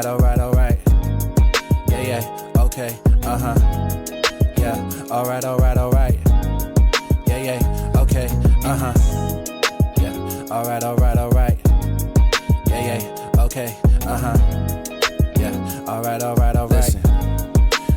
alright, alright, alright. Yeah, yeah, okay, yeah, alright, alright, alright. Yeah, yeah, okay, yeah, alright, alright, alright. Yeah, yeah, okay, yeah, alright, alright, alright. Listen.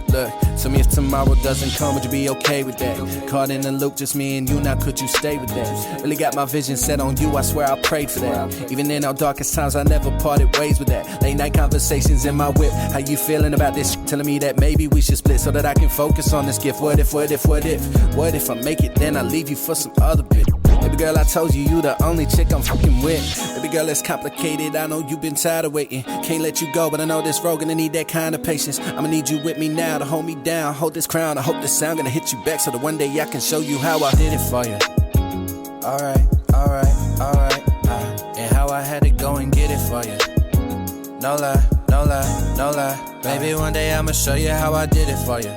Look, tell me if tomorrow doesn't come, would you be okay with that? Caught in the loop, just me and you, now could you stay with that? Really got my vision set on you, I swear I prayed for that. Even in our darkest times, I never parted ways with that. Late night conversations in my whip, how you feeling about this? Telling me that maybe we should split so that I can focus on this gift. What if, what if, what if? What if I make it, then I leave you for some other bitch? Baby girl, I told you, you the only chick I'm fucking with. Baby girl, it's complicated, I know you've been tired of waiting. Can't let you go, but I know this road gonna need that kind of patience. I'ma need you with me now to hold me down, hold this crown. I hope this sound gonna hit you back so that one day I can show you how I did it for you. Alright, alright, alright, and how I had to go and get it for you. No lie, no lie, no lie. Baby, one day I'ma show you how I did it for you.